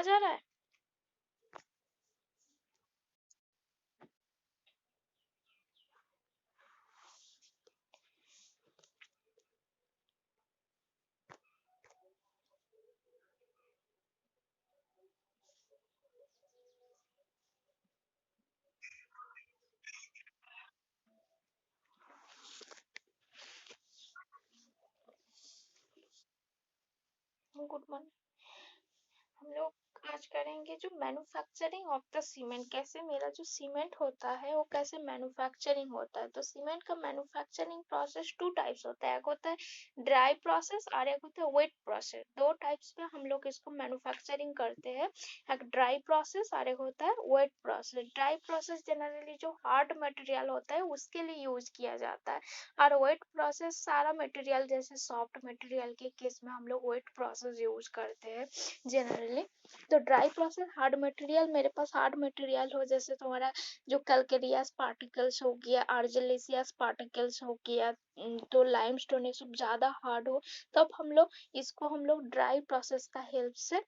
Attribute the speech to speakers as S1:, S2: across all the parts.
S1: आवाज आ रहा है? Good morning. हम लोग आज करेंगे जो मैन्युफैक्चरिंग ऑफ द सीमेंट, कैसे मेरा जो सीमेंट होता है वो कैसे मैन्युफैक्चरिंग होता है। तो सीमेंट का मैन्युफैक्चरिंग प्रोसेस टू टाइप्स होता है, एक होता है ड्राई प्रोसेस और एक होता है वेट प्रोसेस। दो टाइप्स में हम लोग इसको मैन्युफैक्चरिंग करते हैं, एक ड्राई प्रोसेस और एक होता है wet process. Dry process generally जो हार्ड मटेरियल होता है उसके लिए यूज किया जाता है, और वेट प्रोसेस सारा मटेरियल जैसे सॉफ्ट मटेरियल के केस में हम लोग वेट प्रोसेस यूज करते हैं जनरली। तो ड्राई प्रोसेस हार्ड मटेरियल, मेरे पास हार्ड मटेरियल हो जैसे तुम्हारा जो कैलकेरियस पार्टिकल्स हो गया, आर्जिलेसियस पार्टिकल्स हो गया, तो लाइमस्टोन ये सब ज्यादा हार्ड हो, तब हम लोग ड्राई प्रोसेस का हेल्प से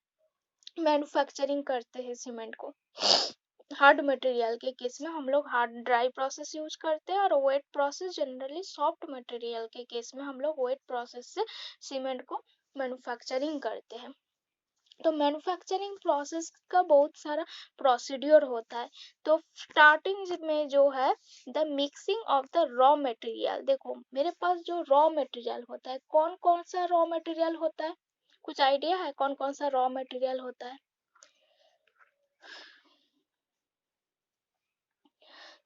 S1: मैन्युफैक्चरिंग करते हैं सीमेंट को। हार्ड मटेरियल के केस में हम लोग हार्ड ड्राई प्रोसेस यूज करते हैं, और wet process generally soft material के केस में हम लोग वेट प्रोसेस से सीमेंट को मैन्युफैक्चरिंग करते हैं। तो मैन्युफैक्चरिंग प्रोसेस का बहुत सारा प्रोसीड्योर होता है। तो स्टार्टिंग में जो है the mixing of the raw material. देखो मेरे पास जो रॉ मटेरियल होता है, कौन कौन सा रॉ मटेरियल होता है, कुछ आइडिया है कौन कौन सा रॉ मटेरियल होता है?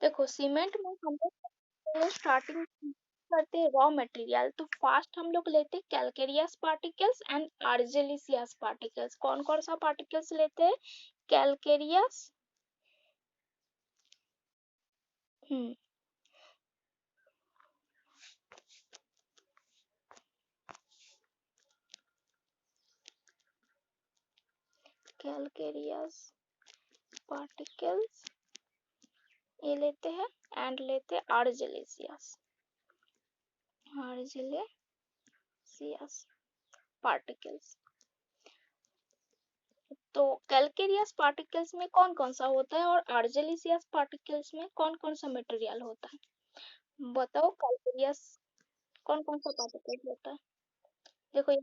S1: देखो सीमेंट में हम लोग स्टार्टिंग करते हैं रॉ मटेरियल, तो फास्ट हम लोग लेते हैं कैलकेरियस पार्टिकल्स एंड आर्जिलिसियस पार्टिकल्स। कौन कौन सा पार्टिकल्स लेते हैं? कैलकेरियस, हम्म कैलकेरियस पार्टिकल्स ये लेते हैं, एंड लेते हैं आर्जिलिसियस, आर्जिलिसियस पार्टिकल्स। तो कैलकेरियस पार्टिकल्स में कौन कौन सा होता है और आर्जिलिसियस पार्टिकल्स में कौन कौन सा मटेरियल होता है? बताओ कैलकेरियस कौन कौन सा पार्टिकल होता है? देखो ये,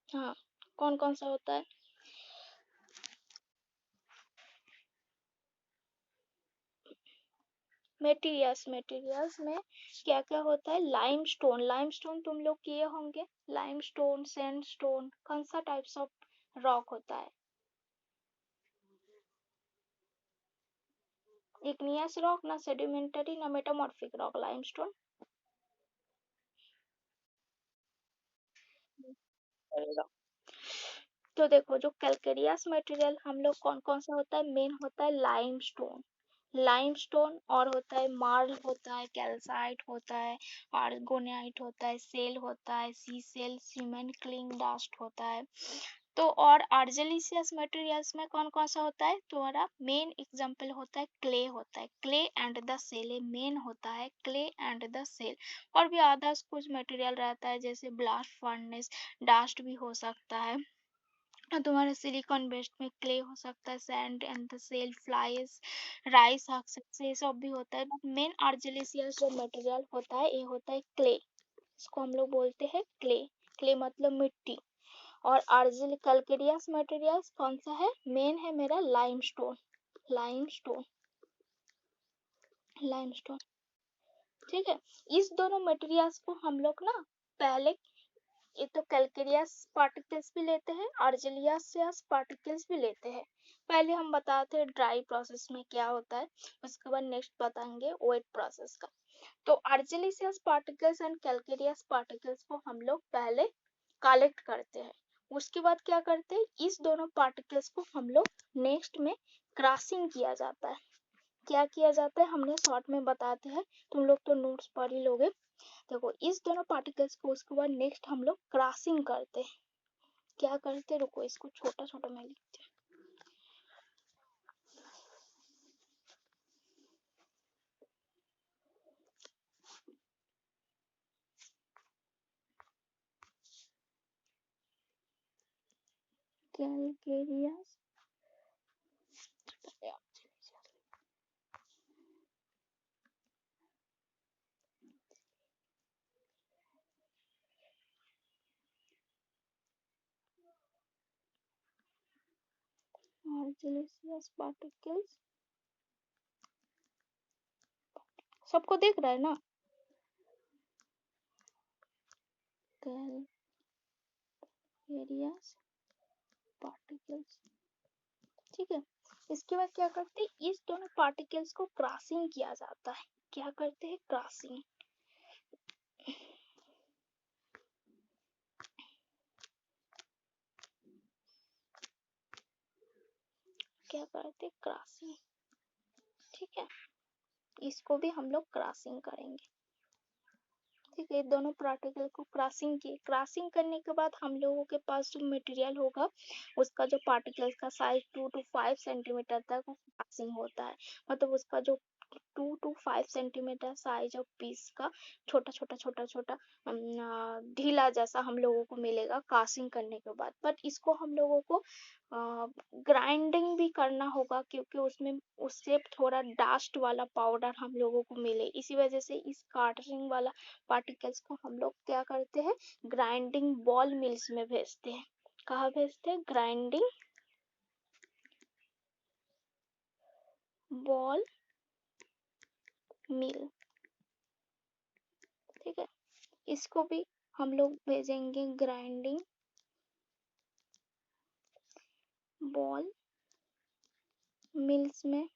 S1: हाँ कौन कौन सा होता है? मटेरियल्स में क्या क्या होता है? लाइमस्टोन, लाइमस्टोन तुम लोग किए होंगे, लाइमस्टोन, सैंडस्टोन, कौन सा टाइप्स ऑफ रॉक होता है? इग्नियस रॉक, ना सेडिमेंटरी, ना मेटामॉर्फिक रॉक, लाइमस्टोन। तो देखो जो कैलकेरियस मटेरियल हम लोग कौन कौन सा होता है, मेन होता है लाइमस्टोन, लाइमस्टोन और होता है मार्ल होता है, कैल्साइट होता है, आर्गोनाइट होता है, सेल होता है, सी सेल, सीमेंट क्लिंग डस्ट होता है। तो और आर्जिलिसियस मटेरियल्स में कौन कौन सा होता है? तुम्हारा मेन एग्जांपल होता है क्ले, होता है क्ले एंड द सेल, मेन होता है क्ले एंड द सेल। और भी अदर्स कुछ मटेरियल रहता है जैसे ब्लास्ट फर्नेस, डस्ट भी हो सकता है, तुम्हारे सिलिकॉन वेस्ट में क्ले हो सकता है, sand and the shale, flies, rice success, ये सब भी होता है। बट मेन आर्जिलिसियस जो मटेरियल होता है ये होता है क्ले, इसको हम लोग बोलते हैं क्ले, क्ले मतलब मिट्टी। और आर्जिल कैलकेरियस मटेरियल्स कौन सा है? मेन है मेरा लाइमस्टोन, लाइमस्टोन, लाइमस्टोन। ठीक है, इस दोनों मटेरियल्स को हम लोग ना पहले, ये तो कैलकेरियस पार्टिकल्स भी लेते हैं, आर्जिलियस पार्टिकल्स भी लेते हैं। पहले हम बताते हैं ड्राई प्रोसेस में क्या होता है, उसके बाद नेक्स्ट बताएंगे वेट प्रोसेस का। तो argillaceous particles and calcareous particles को हम लोग पहले कलेक्ट करते हैं, उसके बाद क्या करते हैं, इस दोनों पार्टिकल्स को हम लोग नेक्स्ट में क्रॉसिंग किया जाता है। क्या किया जाता है हमने शॉर्ट में बताते हैं, तुम लोग तो नोट्स पढ़ ही लोगे। देखो इस दोनों पार्टिकल्स को उसके बाद नेक्स्ट हम लोग क्रॉसिंग करते हैं। क्या करते, रुको इसको छोटा छोटा मैं लिखती areas argillaceous particles, सबको दिख रहा है ना? areas particles, ठीक है। इसके बाद क्या करते हैं, इस दोनों पार्टिकल्स को क्रॉसिंग किया जाता है। क्या करते हैं, क्रॉसिंग। क्या करते हैं, क्रॉसिंग, ठीक है। इसको भी हम लोग क्रॉसिंग करेंगे, ठीक है। दोनों पार्टिकल को क्रॉसिंग किए, क्रॉसिंग करने के बाद हम लोगों के पास जो मटेरियल होगा उसका जो पार्टिकल्स का साइज 2 to 5 सेंटीमीटर तक क्रॉसिंग होता है। मतलब उसका जो 2 to 5 centimetre size of peace का छोटा छोटा छोटा छोटा ढीला जैसा हम लोगों को मिलेगा क्रॉसिंग करने के बाद। बट इसको हम लोगों को ग्राइंडिंग भी करना होगा, क्योंकि उसमें उससे थोड़ा डस्ट वाला पाउडर हम लोगों को मिले। इसी वजह से इस कार्टरिंग वाला पार्टिकल्स को हम लोग क्या करते हैं, ग्राइंडिंग बॉल मिल्स में भेजते हैं। कहाँ भेजते हैं, ग्राइंडिंग बॉल मिल, ठीक है। इसको भी हम लोग भेजेंगे ग्राइंडिंग बॉल मिल्स में,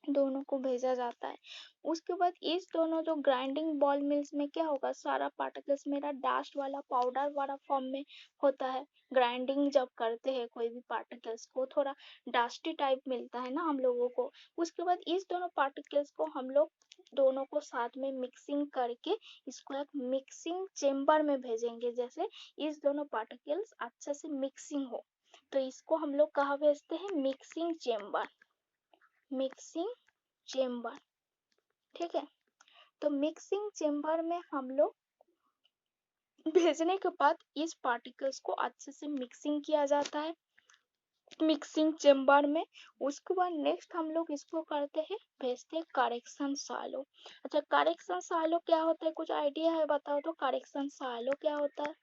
S1: दोनों को भेजा जाता है। उसके बाद इस दोनों जो ग्राइंडिंग बॉल मिल्स में क्या होगा, सारा पार्टिकल्स मेरा डस्ट वाला पाउडर वाला फॉर्म में होता है। ग्राइंडिंग जब करते हैं कोई भी पार्टिकल्स को थोड़ा डस्टी टाइप मिलता है ना हम लोगों को। उसके बाद इस दोनों पार्टिकल्स को हम लोग दोनों को साथ में मिक्सिंग करके इसको एक मिक्सिंग चेम्बर में भेजेंगे, जैसे इस दोनों पार्टिकल्स अच्छे से मिक्सिंग हो। तो इसको हम लोग कहाँ भेजते हैं, मिक्सिंग चेम्बर, मिक्सिंग चेम्बर, ठीक है। तो मिक्सिंग चेम्बर में हम लोग भेजने के बाद इस पार्टिकल्स को अच्छे से मिक्सिंग किया जाता है मिक्सिंग चेम्बर में। उसके बाद नेक्स्ट हम लोग इसको करते हैं, भेजते हैं करेक्शन सालो। अच्छा, करेक्शन सालो क्या होता है, कुछ आइडिया है, बताओ तो करेक्शन सालो क्या होता है,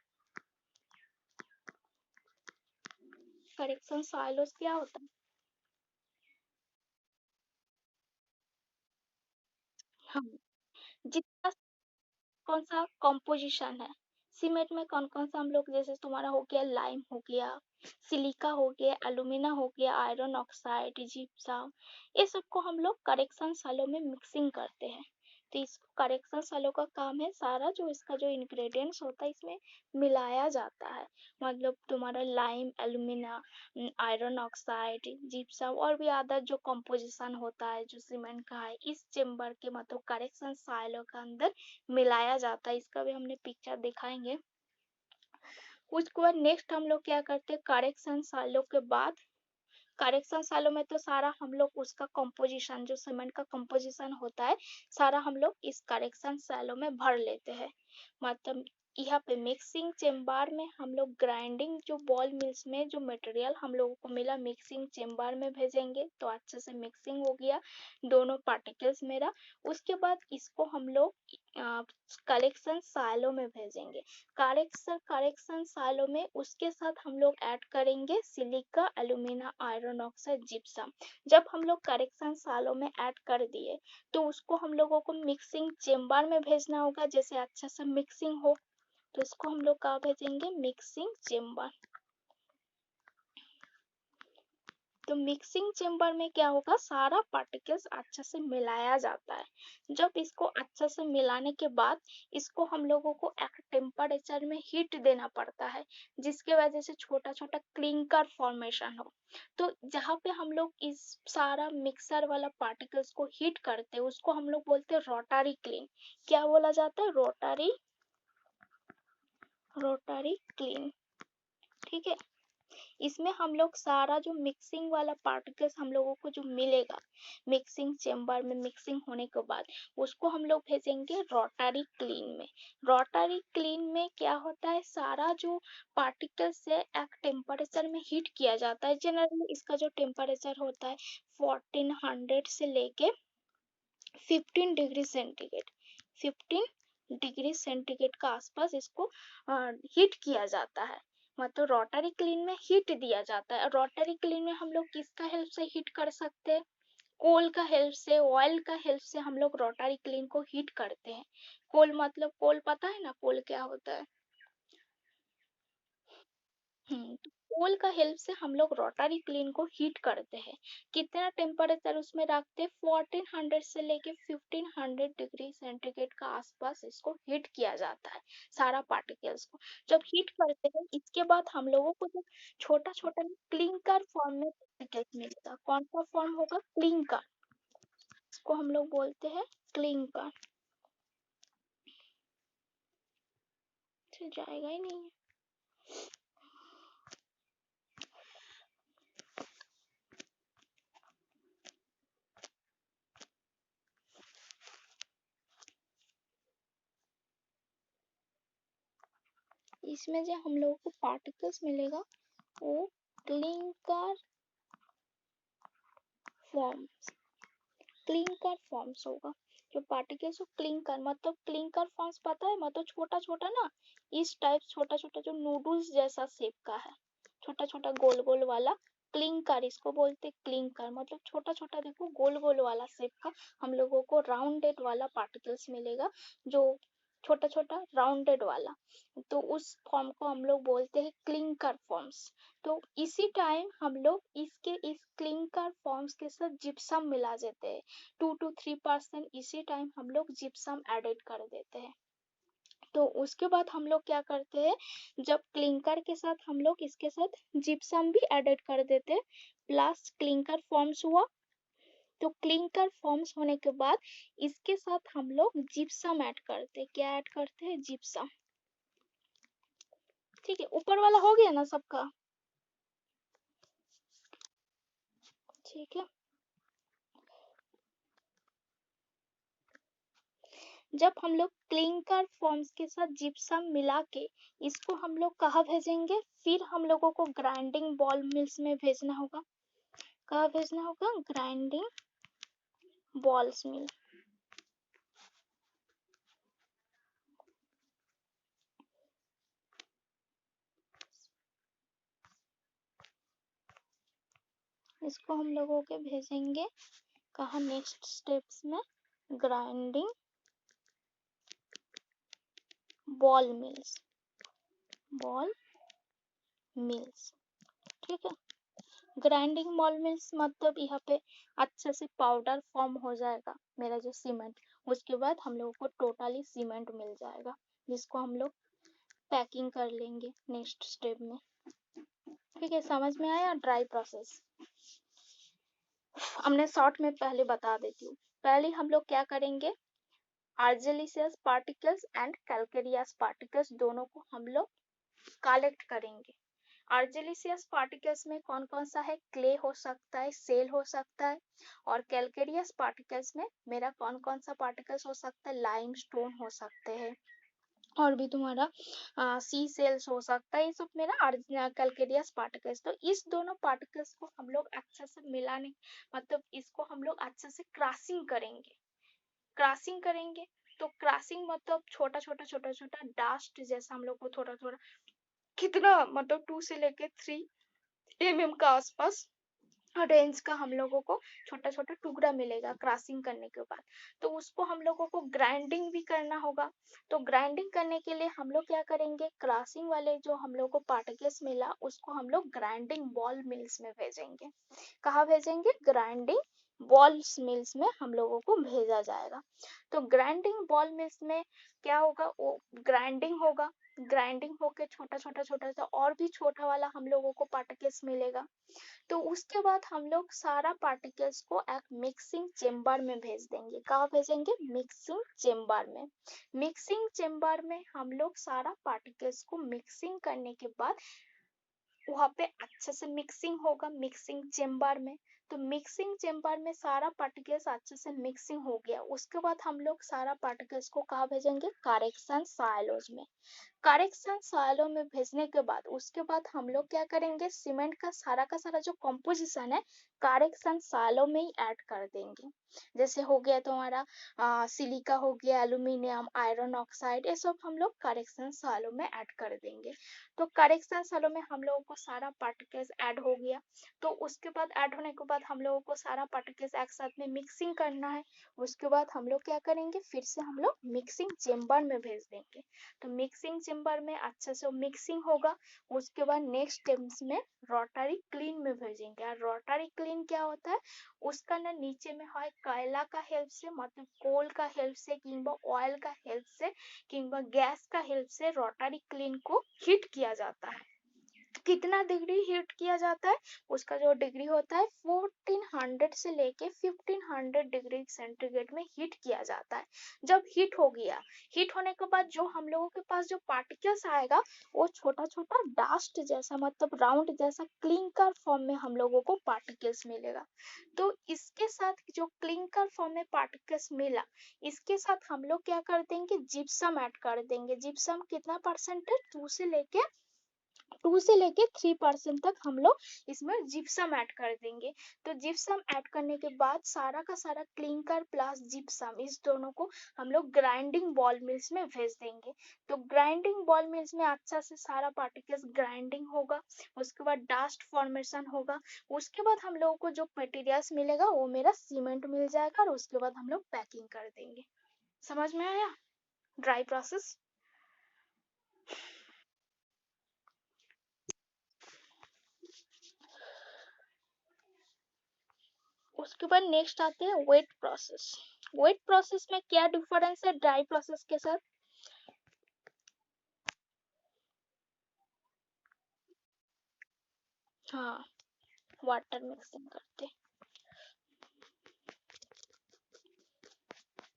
S1: करेक्शन सालोस क्या होता है? हाँ, जितना कौन सा कॉम्पोजिशन है, सीमेंट में कौन कौन सा हम लोग, जैसे तुम्हारा हो गया लाइम हो गया, सिलिका हो गया, एलुमिना हो गया, आयरन ऑक्साइड, जिप्सम, ये सबको हम लोग करेक्शन सालों में मिक्सिंग करते हैं। तो इस करेक्शन सालों का काम है सारा जो इसका जो इंग्रेडिएंट्स होता है इसमें मिलाया जाता है। मतलब तुम्हारा lime, alumina, iron oxide, gypsum और भी अदर जो कंपोजिशन होता है जो सीमेंट का है, इस चेम्बर के मतलब करेक्शन सालों के अंदर मिलाया जाता है। इसका भी हमने पिक्चर दिखाएंगे। उसके बाद नेक्स्ट हम लोग क्या करते हैं, करेक्शन सालों के बाद, करेक्शन सालों में तो सारा हम लोग उसका कंपोजिशन जो सीमेंट का कंपोजिशन होता है सारा हम लोग इस करेक्शन सालों में भर लेते हैं। मतलब यहाँ पे मिक्सिंग चेम्बर में हम लोग ग्राइंडिंग जो बॉल मिल्स में जो मटेरियल हम लोगों को मिला मिक्सिंग चेम्बर में भेजेंगे, तो अच्छे से मिक्सिंग हो गया दोनों पार्टिकल्स मेरा। उसके बाद इसको हम लोग कलेक्शन सालों में भेजेंगे। करेक्शन सालों में उसके साथ हम लोग ऐड करेंगे silica, alumina, iron oxide, gypsum. जब हम लोग करेक्शन सालों में ऐड कर दिए तो उसको हम लोगों को मिक्सिंग चेम्बर में भेजना होगा, जैसे अच्छे से मिक्सिंग हो। तो इसको हम लोग कहाँ भेजेंगे, मिक्सिंग चेम्बर। तो मिक्सिंग चेम्बर में क्या होगा, सारा पार्टिकल्स अच्छे से मिलाया जाता है। जब इसको अच्छे से मिलाने के बाद इसको हम लोगों को एक टेम्परेचर में हीट देना पड़ता है, जिसके वजह से छोटा छोटा क्लिंकर फॉर्मेशन हो। तो जहाँ पे हम लोग इस सारा मिक्सर वाला पार्टिकल्स को हीट करते हैं उसको हम लोग बोलते हैं रोटरी क्लीन। क्या बोला जाता है, रोटरी, रोटरी क्लीन, ठीक है। इसमें हम लोग सारा जो मिक्सिंग वाला पार्टिकल्स हम लोगों को जो मिलेगा मिक्सिंग चेम्बर में मिक्सिंग होने के बाद उसको हम लोग भेजेंगे रोटरी क्लीन में। रोटरी क्लीन में क्या होता है, सारा जो पार्टिकल्स है एक टेम्परेचर में हीट किया जाता है। जनरली इसका जो टेम्परेचर होता है 1400 से लेके 15 डिग्री सेंटीग्रेड 15 डिग्री सेंटीग्रेड का आसपास इसको हीट किया जाता है। मतलब रोटरी क्लीन में हीट दिया जाता है। रोटरी क्लीन में हम लोग किसका हेल्प से हीट कर सकते हैं, कोल का हेल्प से, ऑयल का हेल्प से हम लोग रोटरी क्लीन को हीट करते हैं। कोल मतलब कोल पता है ना, कोल क्या होता है। तो कोल का हेल्प से हम लोग रोटरी क्लीन को हीट करते हैं। कितना टेम्परेचर उसमें रखते हैं, 1400 से लेके 1500 डिग्री सेंटीग्रेड का आसपास इसको हीट किया जाता है सारा पार्टिकल्स को। जब हीट करते हैं इसके बाद हम लोगों को जब छोटा छोटा क्लिंकर फॉर्म में पार्टिकल्स मिलेगा। कौन सा फॉर्म होगा, क्लिंकर। इसको हम लोग बोलते हैं क्लिंकर। जाएगा ही नहीं है। इसमें जो हम लोगों को पार्टिकल्स मिलेगा वो क्लिंकर फॉर्म्स, क्लिंकर फॉर्म्स होगा। जो पार्टिकल्स को क्लिंकर मतलब क्लिंकर फॉर्म्स पता है, मतलब छोटा छोटा ना, इस टाइप छोटा छोटा जो नूडल्स जैसा शेप का है, छोटा छोटा गोल गोल वाला क्लिंकर, इसको बोलते क्लिंकर। मतलब छोटा छोटा देखो गोल गोल वाला शेप का हम लोगों को राउंडेड वाला पार्टिकल्स मिलेगा, जो छोटा छोटा राउंडेड वाला। तो उस फॉर्म को हम लोग बोलते हैं क्लिंकर फॉर्म्स। तो इसी टाइम हम लोग इस क्लिंकर फॉर्म्स के साथ जिप्सम मिला देते हैं। 2 to 3% इसी टाइम हम लोग जिप्सम एडेड कर देते हैं। तो उसके बाद हम लोग क्या करते हैं, जब क्लिंकर के साथ हम लोग इसके साथ जिप्सम भी एडेड कर देते हैं, प्लस क्लिंकर फॉर्म्स हुआ। तो क्लिंकर फॉर्म्स होने के बाद इसके साथ हम लोग जिप्सम ऐड करते हैं। क्या ऐड करते हैं, जिप्सम। ठीक है, ऊपर वाला हो गया ना सबका। ठीक है, जब हम लोग क्लिंकर फॉर्म्स के साथ जिप्सम मिला के इसको हम लोग कहाँ भेजेंगे, फिर हम लोगों को ग्राइंडिंग बॉल मिल्स में भेजना होगा। कहाँ भेजना होगा, ग्राइंडिंग बॉल्स मिल। इसको हम लोगों के भेजेंगे कहाँ, नेक्स्ट स्टेप्स में grinding ball mills, ball mills. ठीक है, ग्राइंडिंग बॉल मिल्स मतलब यहाँ पे अच्छे से पाउडर फॉर्म हो जाएगा मेरा जो सीमेंट। उसके बाद हम लोगों को टोटली सीमेंट मिल जाएगा, जिसको हम लोग पैकिंग कर लेंगे नेक्स्ट स्टेप में। ठीक है, समझ में आया ड्राई प्रोसेस। हमने शॉर्ट में पहले बता देती हूँ। पहले हम लोग क्या करेंगे, आर्जिलिसियस पार्टिकल्स एंड कैलकेरियस पार्टिकल्स दोनों को हम लोग कलेक्ट करेंगे। आर्जिलिसियस पार्टिकल्स में कौन कौन सा है, क्ले हो सकता है, सेल हो सकता है। और कैलकेरियस पार्टिकल्स में मेरा कौन कौन सा पार्टिकल्स हो सकता है, लाइमस्टोन हो सकते हैं, और भी तुम्हारा सी सेल्स हो सकता है। ये सब मेरा कैलकेरियस पार्टिकल्स। तो इस दोनों पार्टिकल्स को हम लोग अच्छे से मिलाने, मतलब इसको हम लोग अच्छे से क्रशिंग करेंगे। क्रशिंग करेंगे तो क्रशिंग मतलब छोटा छोटा छोटा छोटा डस्ट जैसा हम लोग को थोड़ा थोड़ा, कितना मतलब 2 से लेके 3 mm का आसपास रेंज का हम लोगों को छोटा छोटा टुकड़ा मिलेगा क्रशिंग करने के बाद। तो उसको हम लोगों को ग्राइंडिंग भी करना होगा। तो ग्राइंडिंग करने के लिए हम लोग क्या करेंगे, क्रशिंग वाले जो हम लोग को पार्टिकल्स मिला उसको हम लोग ग्राइंडिंग बॉल मिल्स में भेजेंगे। कहाँ भेजेंगे, ग्राइंडिंग बॉल्स मिल्स में हम लोगों को भेजा जाएगा। तो ग्राइंडिंग बॉल मिल्स में क्या होगा, वो ग्राइंडिंग होगा। ग्राइंडिंग होके छोटा छोटा छोटा सा और भी छोटा वाला हम लोगों को पार्टिकल्स मिलेगा। तो उसके बाद हम लोग सारा पार्टिकल्स को एक मिक्सिंग चेम्बर में भेज देंगे। कहाँ भेजेंगे, मिक्सिंग चेम्बर में। मिक्सिंग चेम्बर में हम लोग सारा पार्टिकल्स को मिक्सिंग करने के बाद वहाँ पे अच्छे से मिक्सिंग होगा मिक्सिंग चेम्बर में। तो मिक्सिंग चेम्बर में सारा पार्टिकल्स अच्छे से मिक्सिंग हो गया, उसके बाद हम लोग सारा पार्टिकल्स को कहाँ भेजेंगे, करेक्शन साइलोज में। करेक्शन सालों में भेजने के बाद उसके बाद हम लोग क्या करेंगे, सीमेंट का सारा जो कंपोजिशन है करेक्शन सालों में ही ऐड कर देंगे। जैसे हो गया तुम्हारा सिलिका हो गया, एल्यूमिनियम, आयरन ऑक्साइड, ये सब हम लोग करेक्शन सालों में ऐड कर देंगे। तो करेक्शन सालों में हम लोगों को सारा पार्टिकल्स ऐड हो गया। तो उसके बाद ऐड होने के बाद हम लोगों को सारा पार्टिकल्स एक साथ में मिक्सिंग करना है। उसके बाद हम लोग क्या करेंगे, फिर से हम लोग मिक्सिंग चेम्बर में भेज देंगे। तो मिक्सिंग चेम्बर में अच्छे से मिक्सिंग होगा। उसके बाद नेक्स्ट स्टेप्स में रोटरी क्लीन में भेजेंगे। और रोटरी क्लीन क्या होता है, उसका ना नीचे में है कोयला का हेल्प से, मतलब कोल का हेल्प से किंबा ऑयल का हेल्प से किंबा गैस का हेल्प से रोटरी क्लीन को हीट किया जाता है। कितना डिग्री हीट किया जाता है, उसका जो डिग्री होता है 1400 से लेके 1500 डिग्री सेंटीग्रेड में हीट किया जाता है। जब हीट हो गया, हीट होने के बाद जो हम लोगों के पास जो पार्टिकल्स आएगा वो छोटा छोटा डस्ट जैसा, मतलब राउंड जैसा क्लिंकर फॉर्म में हम लोगों को पार्टिकल्स मिलेगा। तो इसके साथ जो क्लिंकर फॉर्म में पार्टिकल्स मिला, इसके साथ हम लोग क्या कर देंगे, जिप्सम ऐड कर देंगे। जिप्सम कितना परसेंट है, 3% तक हम लोग इसमें जिप्सम ऐड कर देंगे। तो जिप्सम ऐड करने के बाद सारा का सारा क्लिंकर प्लस जिप्सम इस दोनों को हम लोग ग्राइंडिंग बॉल मिल्स में भेज देंगे। तो ग्राइंडिंग बॉल मिल्स में अच्छा से सारा पार्टिकल्स ग्राइंडिंग होगा। उसके बाद डस्ट फॉर्मेशन होगा। उसके बाद हम लोगों को जो मटेरियल्स मिलेगा वो मेरा सीमेंट मिल जाएगा। और उसके बाद हम लोग पैकिंग कर देंगे। समझ में आया ड्राई प्रोसेस। उसके बाद नेक्स्ट आते हैं वेट प्रोसेस। वेट प्रोसेस में क्या डिफरेंस है ड्राई प्रोसेस के साथ, हाँ वाटर मिक्सिंग करते,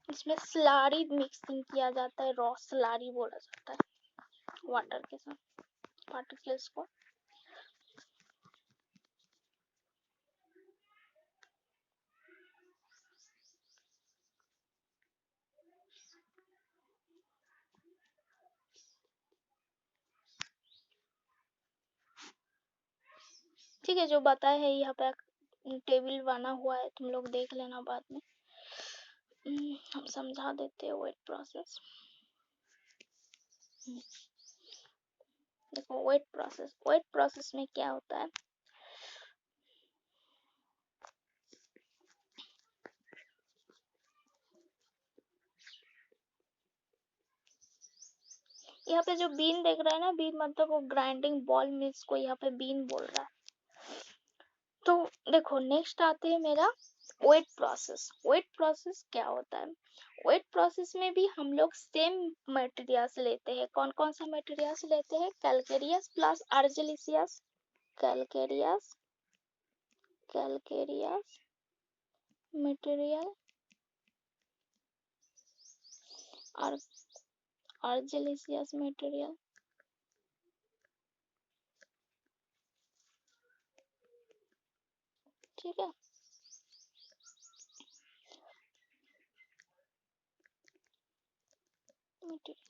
S1: इसमें स्लारी मिक्सिंग किया जाता है, रॉ स्लारी बोला जाता है वाटर के साथ पार्टिकल्स को। ठीक है, जो बताया है यहाँ पे टेबल बना हुआ है, तुम लोग देख लेना बाद में। हम समझा देते हैं वेट प्रोसेस। देखो वेट प्रोसेस में क्या होता है, यहाँ पे जो बीन देख रहा है ना, बीन मतलब वो ग्राइंडिंग बॉल मिल्स को यहाँ पे बीन बोल रहा है। तो देखो नेक्स्ट आते हैं मेरा वेट प्रोसेस। वेट प्रोसेस क्या होता है, वेट प्रोसेस में भी हम लोग सेम मटेरियल्स लेते हैं। कौन कौन सा मटेरियल्स लेते हैं, calcareous plus argillaceous, calcareous calcareous material और आर्जिलिसियस मटेरियल। ठीक है, मटेरियल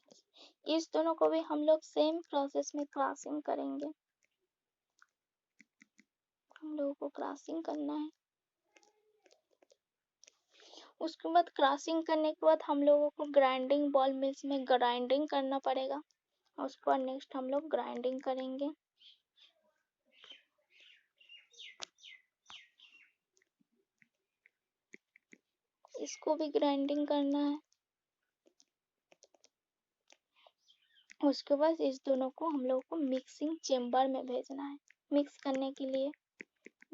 S1: इस दोनों को भी हम लोग सेम प्रोसेस में क्रॉसिंग करेंगे। हम लोगों को क्रॉसिंग करना है। उसके बाद क्रॉसिंग करने के बाद हम लोगों को ग्राइंडिंग बॉल मिल्स में ग्राइंडिंग करना पड़ेगा। उसके बाद नेक्स्ट हम लोग ग्राइंडिंग करेंगे। इसको भी ग्राइंडिंग करना है। उसके बाद इस दोनों को हम लोग को मिक्सिंग चेम्बर में भेजना है मिक्स करने के लिए।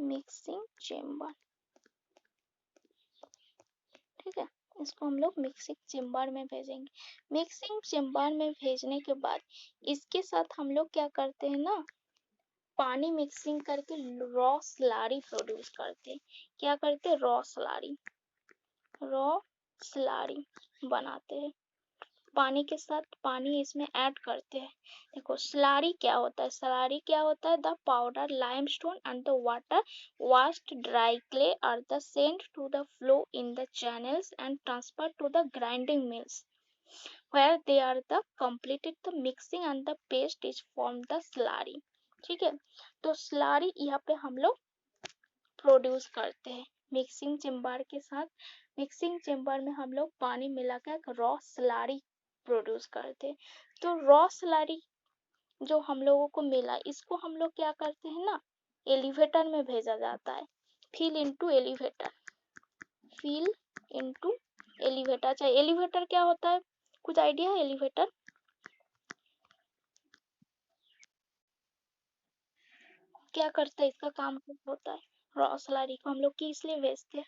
S1: मिक्सिंग चेम्बर, ठीक है, इसको हम लोग मिक्सिंग चेम्बर में भेजेंगे। मिक्सिंग चेम्बर में भेजने के बाद इसके साथ हम लोग क्या करते हैं ना, पानी मिक्सिंग करके रॉ स्लारी प्रोड्यूस करते हैं। क्या करते हैं, रॉ स्लारी बनाते हैं। पानी के साथ पानी इसमें ऐड करते हैं। देखो स्लारी क्या होता है, स्लारी क्या होता है, the powder limestone and the water washed dry clay are the sent to the flow in the channels and transferred to the grinding mills where they are the completed the mixing and the paste is formed the slurry। ठीक है, तो स्लारी यहाँ पे हम लोग produce करते हैं mixing chamber के साथ। मिक्सिंग चेम्बर में हम लोग पानी मिलाकर रॉ स्लारी प्रोड्यूस करते हैं। तो रॉ स्लारी जो हम लोगों को मिला, इसको हम लोग क्या करते हैं ना, एलिवेटर में भेजा जाता है। Fill into elevator, fill into elevator. अच्छा एलिवेटर क्या होता है, कुछ आइडिया है एलिवेटर क्या करता है, इसका काम क्या होता है। रॉ स्लारी को हम लोग किस लिए भेजते हैं,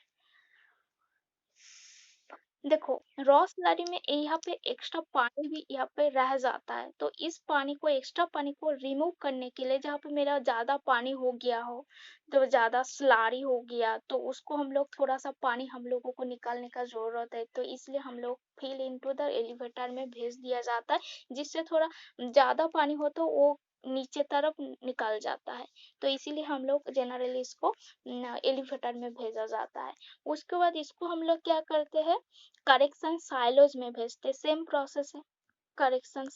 S1: देखो रॉ स्लरी में यहाँ पे एक्स्ट्रा पानी भी यहाँ पे रह जाता है, तो इस पानी को एक्स्ट्रा पानी को रिमूव करने के लिए, जहाँ पे मेरा ज्यादा पानी हो गया हो, तो ज्यादा स्लारी हो गया, तो उसको हम लोग थोड़ा सा पानी हम लोगों को निकालने का जरूरत है, तो इसलिए हम लोग फिल इनटू द एलिवेटर में भेज दिया जाता है, जिससे थोड़ा ज्यादा पानी हो तो वो नीचे तरफ निकल जाता है, तो इसीलिए हम लोग जनरली इसको एलिवेटर में भेजा जाता है। उसके बाद इसको हम लोग क्या करते हैं, करेक्शन साइलोज में भेजते, सेम प्रोसेस है। करेक्शन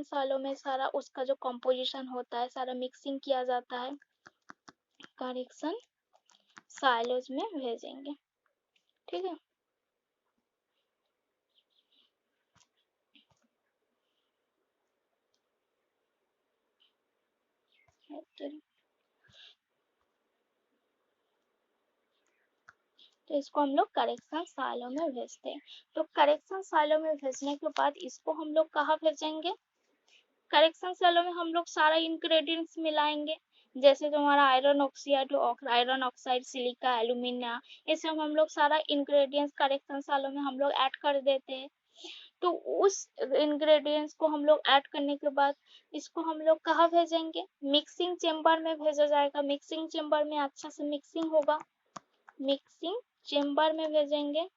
S1: साइलो में सारा उसका जो कंपोजिशन होता है सारा मिक्सिंग किया जाता है, करेक्शन साइलोज में भेजेंगे। ठीक है, तो इसको हम लोग करेक्शन साइलो में भेजते हैं। तो करेक्शन साइलो में भेजने के बाद इसको हम लोग कहाँ भेजेंगे, करेक्शन साइलो में हम लोग सारा इंग्रेडिएंट्स मिलाएंगे, जैसे तुम्हारा iron oxide, iron oxide, silica, alumina, ये सब हम लोग सारा इंग्रेडिएंट्स करेक्शन साइलो में हम लोग ऐड कर देते हैं। तो उस इंग्रेडिएंट्स को हम लोग ऐड करने के बाद इसको हम लोग कहाँ भेजेंगे, मिक्सिंग चेम्बर में भेजा जाएगा। मिक्सिंग चेम्बर में अच्छा से मिक्सिंग होगा, मिक्सिंग चेम्बर में भेजेंगे।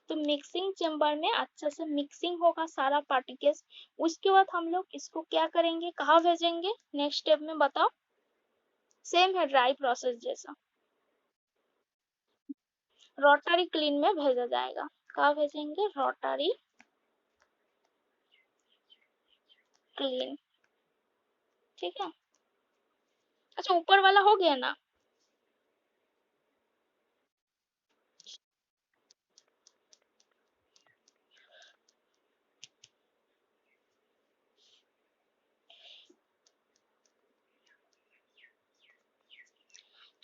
S1: तो मिक्सिंग चेम्बर में अच्छा से मिक्सिंग होगा सारा पार्टिकल्स। उसके बाद हम लोग इसको क्या करेंगे, कहाँ भेजेंगे, नेक्स्ट स्टेप में बताओ। सेम है ड्राई प्रोसेस जैसा, रोटरी क्लीन में भेजा जाएगा। कहाँ भेजेंगे, रोटरी क्लीन। ठीक है, अच्छा ऊपर वाला हो गया ना।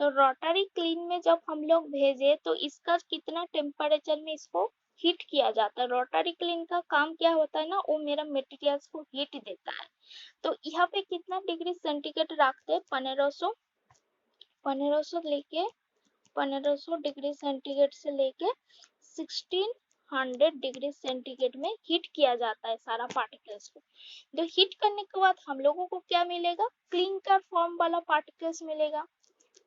S1: तो रोटरी क्लीन में जब हम लोग भेजे तो इसका कितना टेम्परेचर में इसको हीट किया जाता है। रोटरी क्लीन का काम क्या होता है ना, वो मेरा मटेरियल्स को हीट देता है। तो यहाँ पे कितना डिग्री सेंटीग्रेड रखते हैं, 1500 लेके 1500 डिग्री सेंटीग्रेड से लेके 1600 डिग्री सेंटीग्रेड में हीट किया जाता है सारा पार्टिकल्स को। जो हीट करने के बाद हम लोगों को क्या मिलेगा, क्लिंकर फॉर्म वाला पार्टिकल्स मिलेगा।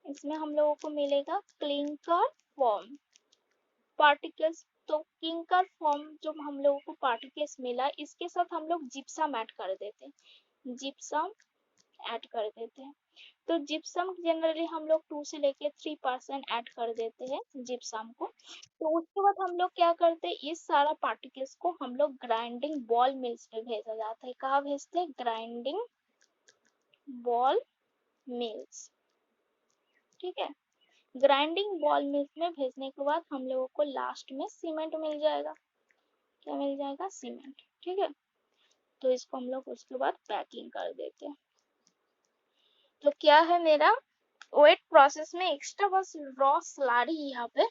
S1: इसमें हम लोगों को मिलेगा क्लिंकर फॉर्म पार्टिकल्स। तो क्लिंकर फॉर्म जो हम लोगों को पार्टिकल्स मिला, इसके साथ हम लोग जिप्सम ऐड कर देते हैं, जिप्सम ऐड कर देते हैं। तो जिप्सम जनरली हम लोग 2 से लेके 3% ऐड कर देते हैं जिप्सम को। तो उसके बाद हम लोग क्या करते हैं, इस सारा पार्टिकल्स को हम लोग ग्राइंडिंग बॉल मिल्स में भेजा जाता है। कहाँ भेजते हैं, ग्राइंडिंग बॉल मिल्स। ठीक है, ग्राइंडिंग बॉल मिल्स में भेजने के बाद हम लोगों को लास्ट में सीमेंट मिल जाएगा। क्या मिल जाएगा, सीमेंट। ठीक है, तो इसको हम लोग उसके बाद पैकिंग कर देते हैं। तो क्या है मेरा वेट प्रोसेस में एक्स्ट्रा बस रॉ स्लारी यहाँ पे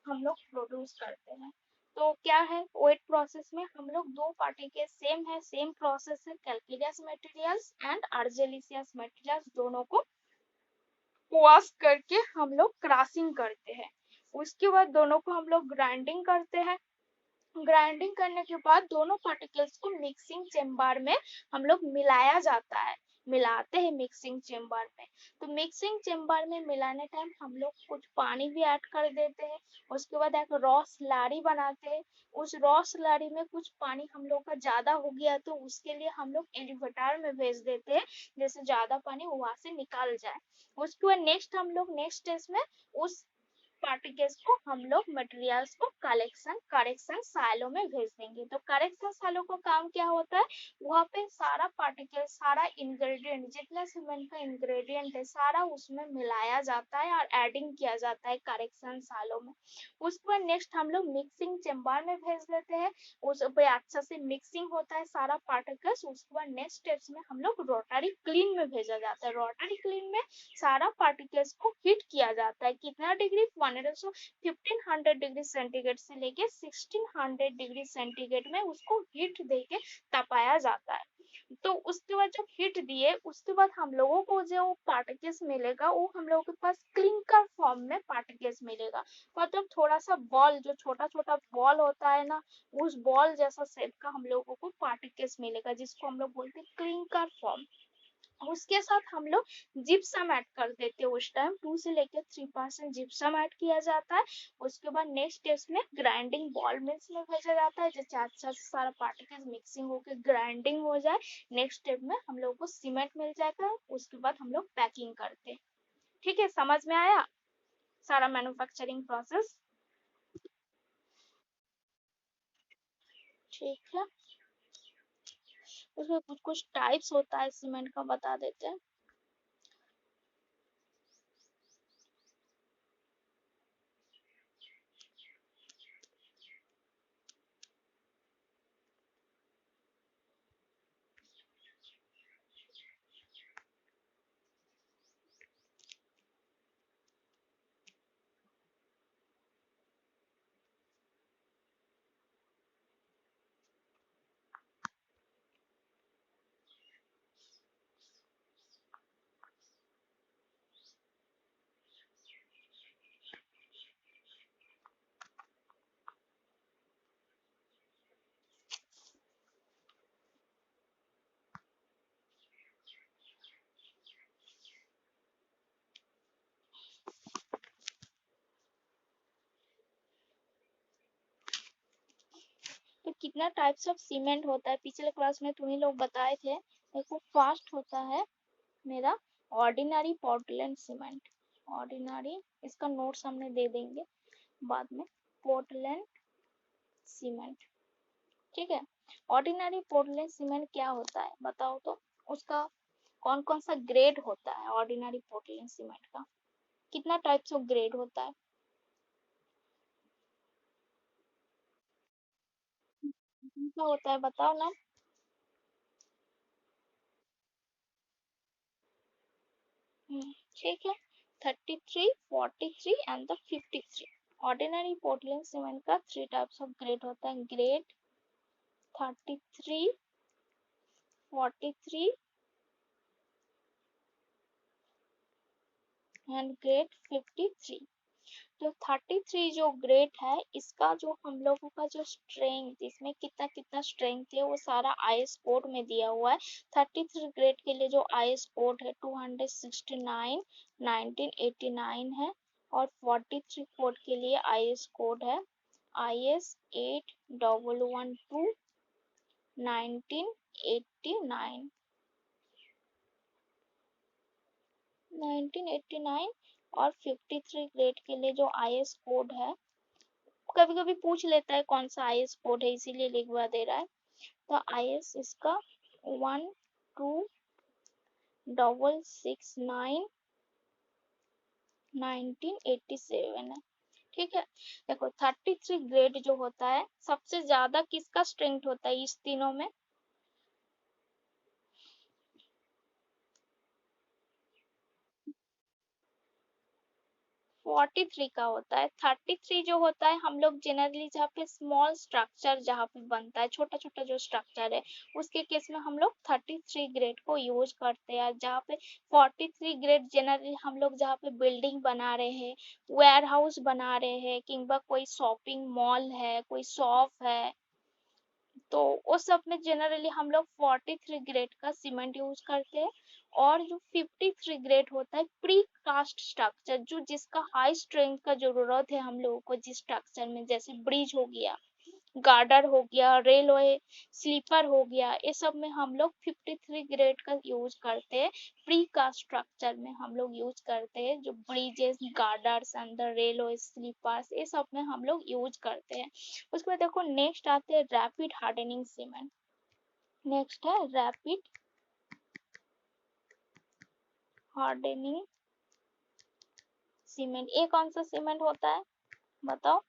S1: हम लोग प्रोड्यूस करते हैं। तो क्या है, वेट प्रोसेस में हम लोग दो पार्टिकल सेम है, सेम प्रोसेस है, calcareous materials and argillaceous materials दोनों को वॉश करके हम लोग क्रशिंग करते हैं। उसके बाद दोनों को हम लोग ग्राइंडिंग करते हैं। ग्राइंडिंग करने के बाद दोनों पार्टिकल्स को मिक्सिंग चेम्बर में हम लोग मिलाया जाता है। मिलाते हैं मिक्सिंग चेम्बर में। तो मिक्सिंग चेम्बर में मिलाने टाइम हम लोग कुछ पानी भी ऐड कर देते हैं। उसके बाद एक रॉ स्लरी बनाते हैं। उस रॉ स्लरी में कुछ पानी हम लोग का ज्यादा हो गया तो उसके लिए हम लोग एलिवेटर में भेज देते हैं, जैसे ज्यादा पानी वहां से निकाल जाए। उसके बाद नेक्स्ट हम लोग नेक्स्ट स्टेज में उस पार्टिकल्स को हम लोग मटेरियल्स को करेक्शन साइलो में भेज देंगे। तो करेक्शन साइलो का काम क्या होता है, वहाँ पे सारा पार्टिकल सारा इंग्रेडिएंट जितना सीमेंट का इंग्रेडिएंट है सारा उसमें मिलाया जाता है और एडिंग किया जाता है करेक्शन साइलो में। उसके बाद नेक्स्ट हम लोग मिक्सिंग चेम्बर में भेज देते हैं। उस पे अच्छा से मिक्सिंग होता है सारा पार्टिकल्स। उसके बाद नेक्स्ट स्टेप्स में हम लोग रोटरी क्लीन में भेजा जाता है। रोटरी क्लीन में सारा पार्टिकल्स को हीट किया जाता है। कितना डिग्री, 1500 डिग्री सेंटीग्रेड से लेके 1600 डिग्री सेंटीग्रेड में उसको हीट देके तपाया जाता है। तो उसके बाद जब हीट दिए उसके बाद हम लोगों को जो पार्टिकल्स मिलेगा वो हम लोगों के पास क्लिंकर फॉर्म में पार्टिकल्स मिलेगा। मतलब थोड़ा सा बॉल, जो छोटा छोटा बॉल होता है ना, उस बॉल जैसा शेप का हम लोगों को पार्टिकल्स मिलेगा जिसको हम लोग बोलते हैं क्लिंकर फॉर्म। उसके साथ हम लोग जिप्सम ऐड कर देते हैं। उस टाइम 2 से लेकर 3% जिप्सम ऐड किया जाता है। उसके बाद नेक्स्ट स्टेप में ग्राइंडिंग बॉल मिल्स में भेजा जाता है, जैसे अच्छा से सारा पार्टिकल्स मिक्सिंग होकर ग्राइंडिंग हो जाए। नेक्स्ट स्टेप में हम लोग को सीमेंट मिल जाएगा। उसके बाद हम लोग पैकिंग करते हैं। ठीक है, समझ में आया सारा मैन्युफैक्चरिंग प्रोसेस? ठीक है, उसमें कुछ कुछ टाइप्स होता है सीमेंट का, बता देते हैं। तो कितना टाइप्स ऑफ सीमेंट होता है पिछले क्लास में तुम्ही लोग बताए थे। देखो, फर्स्ट होता है मेरा ऑर्डिनरी पोर्टलैंड सीमेंट। ऑर्डिनरी, इसका नोट्स हमने दे देंगे बाद में। पोर्टलैंड सीमेंट, ठीक है। ऑर्डिनरी पोर्टलैंड सीमेंट क्या होता है बताओ तो। उसका कौन कौन सा ग्रेड होता है ऑर्डिनरी पोर्टलैंड सीमेंट का? कितना टाइप्स ऑफ ग्रेड होता है? क्या होता है बताओ ना। ठीक है, 33, 43 and the 53। Ordinary Portland cement का 3 टाइप्स ऑफ ग्रेड होता है। Grade 33, 43 and grade 53। तो 33 जो ग्रेड है इसका जो हम लोगों का जो स्ट्रेंथ, इसमें कितना कितना स्ट्रेंथ है वो सारा आईएस कोड में दिया हुआ है। 33 ग्रेड के लिए जो आईएस कोड है 269 1989 है। और 43 कोड के लिए आईएस कोड है IS 8112 1989। 1989 और 53 ग्रेड के लिए जो आईएस कोड है, कभी कभी पूछ लेता है कौन सा आईएस कोड है इसीलिए लिखवा दे रहा है। तो आईएस इसका 12669 1987 है। ठीक है, देखो 33 ग्रेड जो होता है सबसे ज्यादा किसका स्ट्रेंथ होता है इस तीनों में? 43 का होता है। 33 जो होता है हम लोग जनरली जहाँ पे स्मॉल स्ट्रक्चर जहाँ पे बनता है, छोटा छोटा जो स्ट्रक्चर है उसके केस में हम लोग 33 ग्रेड को यूज करते हैं। जहाँ पे 43 ग्रेड जनरली हम लोग जहाँ पे बिल्डिंग बना रहे हैं, वेयर हाउस बना रहे हैं, किंबा कोई शॉपिंग मॉल है, कोई शॉप है, तो उस सब में जनरली हम लोग 43 ग्रेड का सीमेंट यूज करते हैं। और जो 53 ग्रेड होता है प्री कास्ट स्ट्रक्चर, जो जिसका हाई स्ट्रेंथ का जरूरत है हम लोगों को, जिस स्ट्रक्चर में जैसे ब्रिज हो गया, गार्डर हो गया, रेलवे स्लीपर हो गया, ये सब में हम लोग 53 ग्रेड का यूज करते हैं। प्री कास्ट स्ट्रक्चर में हम लोग यूज करते हैं जो ब्रिजेस, गार्डर्स, अंदर रेलवे स्लीपर्स, ये सब में हम लोग यूज करते हैं। उसके बाद देखो नेक्स्ट आते हैं रैपिड हार्डनिंग सीमेंट। नेक्स्ट है रैपिड हार्डनिंग सीमेंट। ये कौन सा सीमेंट होता है बताओ?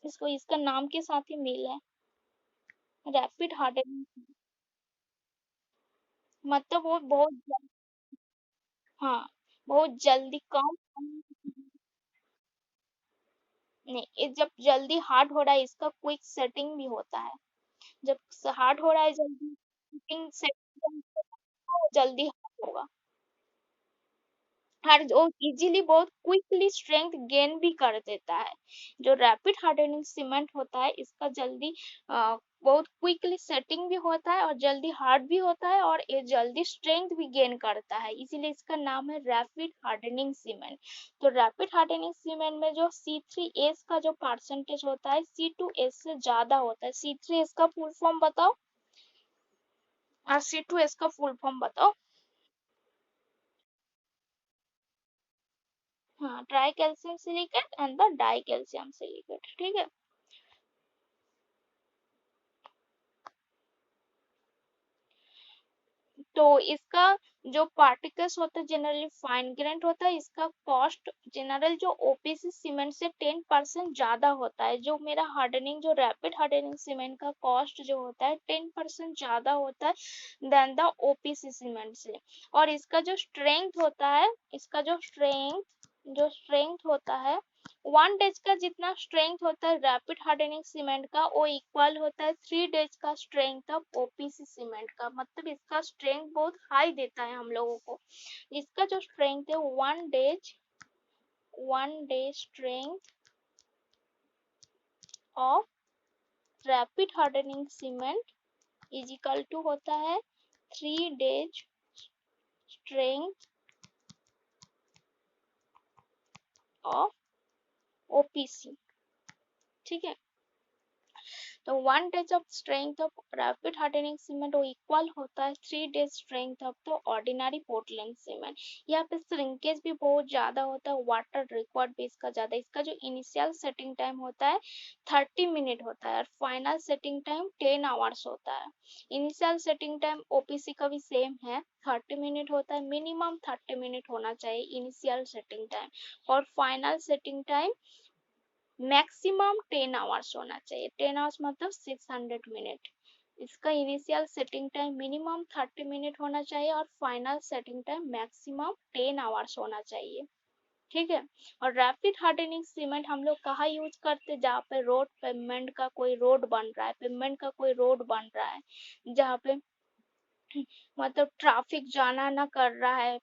S1: इसको इसका नाम के साथ ही मेल है, रैपिड हार्डनिंग। मतलब वो बहुत हाँ, बहुत जल्दी कम। नहीं, ये जब जल्दी हार्ड हो रहा है इसका क्विक सेटिंग भी होता है। जब हार्ड हो रहा है जल्दी, सेटिंग सेटिंग जल्दी हार्ड होगा। हर वो इजीली बहुत क्विकली स्ट्रेंथ गेन भी कर देता है। जो रैपिड हार्डनिंग सीमेंट होता है इसका जल्दी बहुत क्विकली सेटिंग भी होता है और जल्दी हार्ड भी होता है और ये जल्दी स्ट्रेंथ भी गेन करता है, इसीलिए इसका नाम है रैपिड हार्डनिंग सीमेंट। तो रैपिड हार्डनिंग सीमेंट में जो C3S का जो परसेंटेज होता है C2S से ज्यादा होता है। C3S का फुल फॉर्म बताओ और C2S का फुल फॉर्म बताओ। हाँ, try calcium silicate and the die calcium silicate, ठीक है। तो इसका जो पार्टिकल्स होता है जनरली फाइन ग्रेन्ड होता है। इसका कॉस्ट जनरल जो ओपीसी सीमेंट से 10% ज्यादा होता है। जो मेरा हार्डनिंग, जो रैपिड हार्डनिंग सीमेंट का कॉस्ट जो होता है 10% ज्यादा होता है देन द ओपीसी सीमेंट से। और इसका जो स्ट्रेंथ होता है, इसका जो स्ट्रेंथ होता है 1 डेज का जितना स्ट्रेंथ होता है रैपिड हार्डनिंग सीमेंट का, वो इक्वल होता है 3 डेज का स्ट्रेंथ ऑफ ओपीसी सीमेंट का। मतलब इसका स्ट्रेंथ बहुत हाई देता है हम लोगों को। इसका जो स्ट्रेंथ है 1 day strength of rapid hardening cement is equal to होता है 3 डेज स्ट्रेंथ ऑफ ओपीसी, ठीक है। तो 1 days of strength of rapid hardening cement वो इक्वल होता है 3 days strength of the ordinary Portland cement. यहाँ पे श्रिंकेज भी बहुत ज्यादा होता है, वाटर रिक्वायर्ड भी इसका ज्यादा। इसका जो इनिशियल सेटिंग टाइम होता है 30 मिनट होता है और फाइनल सेटिंग टाइम 10 आवर्स होता है। इनिशियल सेटिंग टाइम ओपीसी का भी सेम है, 30 मिनट होता है। मिनिमम 30 मिनट होना चाहिए इनिशियल सेटिंग टाइम, और final setting time maximum 10 hours होना चाहिए। 10 आवर्स मतलब 600 मिनट। इसका initial setting time minimum 30 minute होना चाहिए और final setting time maximum 10 hours होना चाहिए, ठीक है। और रैपिड हार्डनिंग सीमेंट हम लोग कहाँ यूज करते हैं? जहाँ पे रोड पेमेंट का कोई रोड बन रहा है, पेमेंट का कोई रोड बन रहा है, जहाँ पे मतलब ट्रैफिक जाना ना कर रहा है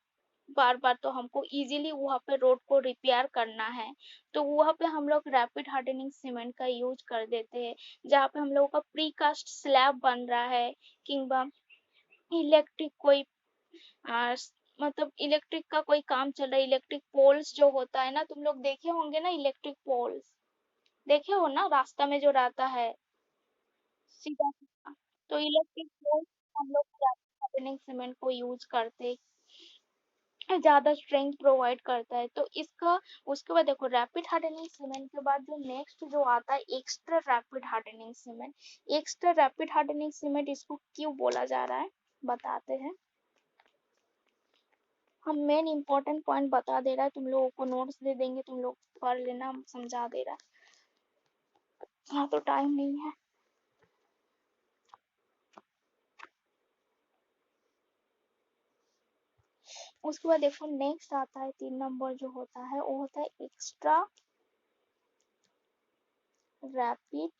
S1: बार बार, तो हमको इजीली वहाँ पे रोड को रिपेयर करना है, तो वहाँ पे हम लोग रैपिड हार्डनिंग सीमेंट का यूज कर देते हैं। जहाँ पे हम लोगों का प्रीकास्ट स्लैब बन रहा है, किंबा इलेक्ट्रिक कोई आ, मतलब इलेक्ट्रिक का कोई काम चल रहा है, इलेक्ट्रिक पोल्स जो होता है ना, तुम लोग देखे होंगे ना इलेक्ट्रिक पोल्स, देखे हो ना रास्ता में जो रहता है सीधा सीधा। तो इलेक्ट्रिक पोल्स हम लोग रैपिड हार्डनिंग सीमेंट को यूज करते, ज्यादा स्ट्रेंथ प्रोवाइड करता है। तो इसका उसके बाद देखो रैपिड हार्डनिंग सीमेंट के बाद जो नेक्स्ट जो आता है extra rapid hardening cement. Extra rapid hardening cement इसको क्यों बोला जा रहा है बताते हैं। हम मेन इंपॉर्टेंट पॉइंट बता दे रहा है, तुम लोगों को नोट्स दे देंगे, तुम लोग पढ़ लेना, हम समझा दे रहा है। हाँ तो टाइम नहीं है। उसके बाद देखो नेक्स्ट आता है 3 नंबर जो होता है वो होता है एक्स्ट्रा रैपिड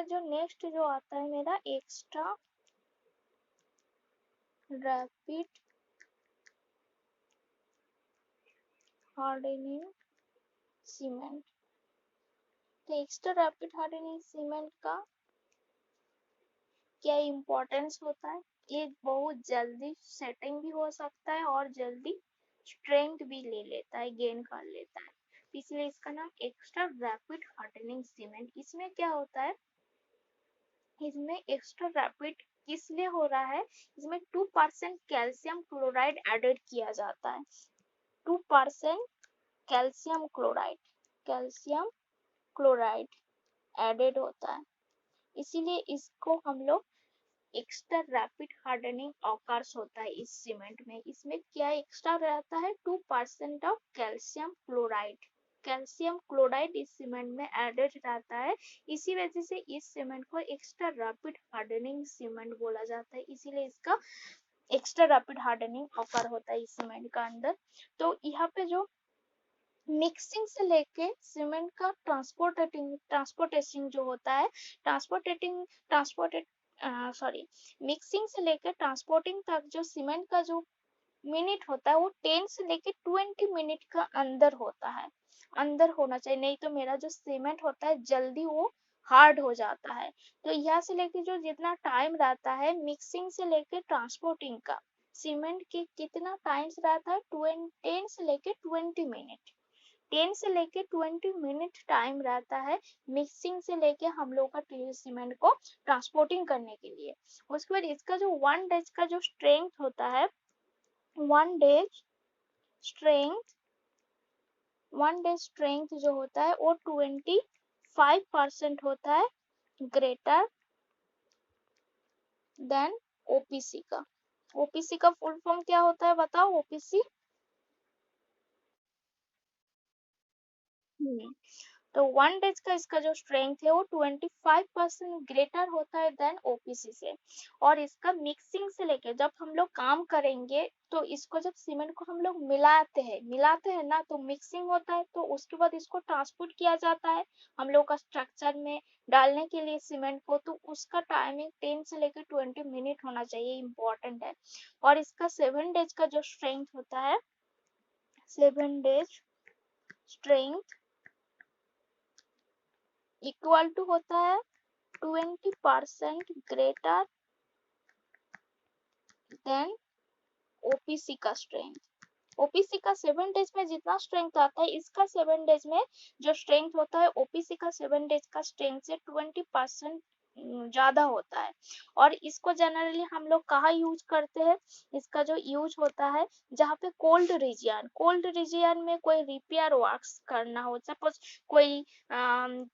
S1: बाद जो नेक्स्ट जो आता है मेरा एक्स्ट्रा रैपिड हार्डनिंग सीमेंट। तो एक्स्ट्रा रैपिड हार्डनिंग सीमेंट का क्या इम्पोर्टेंस होता है? ये बहुत जल्दी सेटिंग भी हो सकता है और जल्दी स्ट्रेंथ भी ले लेता है, गेन कर लेता है, इसलिए इसका नाम एक्स्ट्रा रैपिड हार्डनिंग सीमेंट। इसमें क्या होता है, इसमें एक्स्ट्रा रैपिड इसलिए हो रहा है, इसमें 2% कैल्शियम क्लोराइड एडेड किया जाता है। 2% कैल्शियम क्लोराइड एडेड होता है, इसीलिए इसको हम लोग एक्स्ट्रा रैपिड हार्डनिंग ऑकर्स होता है इस सीमेंट में। इसमें क्या एक्स्ट्रा रहता है, 2% ऑफ कैल्शियम क्लोराइड इस सीमेंट में एडेड रहता है, इसी वजह से इस सीमेंट को एक्स्ट्रा रैपिड हार्डनिंग सीमेंट बोला जाता है, इसीलिए इसका एक्स्ट्रा रैपिड हार्डनिंग ऑकर होता है इस सीमेंट का अंदर। तो यहाँ पे जो मिक्सिंग से लेके सीमेंट का ट्रांसपोर्टेशन जो होता है, मिक्सिंग से लेकर ट्रांसपोर्टिंग तक जो सीमेंट का जो मिनट होता है वो 10 से लेके 20 मिनट का अंदर होता है, अंदर होना चाहिए, नहीं तो मेरा जो सीमेंट होता है जल्दी वो हार्ड हो जाता है। तो यहाँ से लेके जो जितना टाइम रहता है मिक्सिंग से लेके ट्रांसपोर्टिंग का, सीमेंट के कितना टाइम्स रहता है, 10 से लेके 20 मिनट, 10 से लेके 20 मिनट टाइम रहता है मिक्सिंग से लेके हम लोग का सीमेंट को ट्रांसपोर्टिंग करने के लिए। उसके बाद इसका जो 1 डेज का जो स्ट्रेंथ होता है, 1 डेज स्ट्रेंथ जो होता है वो 25% होता है ग्रेटर देन ओपीसी का। ओपीसी का फुल फॉर्म क्या होता है बताओ, ओपीसी? तो 1 डेज का इसका जो स्ट्रेंथ है वो 25% ग्रेटर होता है देन ओपीसी से। और इसका मिक्सिंग से लेके जब हम लोग काम करेंगे तो इसको जब सीमेंट को हम लोग मिलाते हैं ना, तो मिक्सिंग होता है, तो उसके बाद इसको ट्रांसपोर्ट किया जाता है हम लोग का स्ट्रक्चर में डालने के लिए सीमेंट को, तो उसका टाइमिंग 10 से लेकर 20 मिनट होना चाहिए, इम्पोर्टेंट है। और इसका 7 डेज का जो स्ट्रेंथ होता है, 7 डेज स्ट्रेंथ इक्वल टू होता है 20% ग्रेटर देन ओपीसी का स्ट्रेंथ। ओपीसी का 7 डेज में जितना स्ट्रेंथ आता है, इसका 7 डेज में जो स्ट्रेंथ होता है ओपीसी का 7 डेज का स्ट्रेंथ से 20% ज्यादा होता है। और इसको जनरली हम लोग कहाँ यूज करते हैं, इसका जो यूज होता है जहाँ पे कोल्ड रीजियन में कोई रिपेयर वर्क्स करना हो, सपोज कोई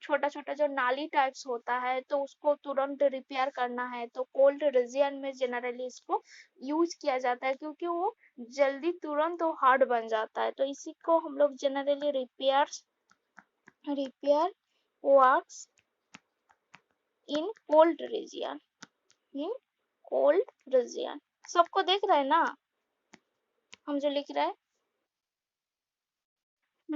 S1: छोटा छोटा जो नाली टाइप्स होता है तो उसको तुरंत रिपेयर करना है, तो कोल्ड रीजियन में जनरली इसको यूज किया जाता है, क्योंकि वो जल्दी तुरंत वो हार्ड बन जाता है, तो इसी को हम लोग generally repair works in cold region. सबको देख रहा है ना हम जो लिख रहे हैं?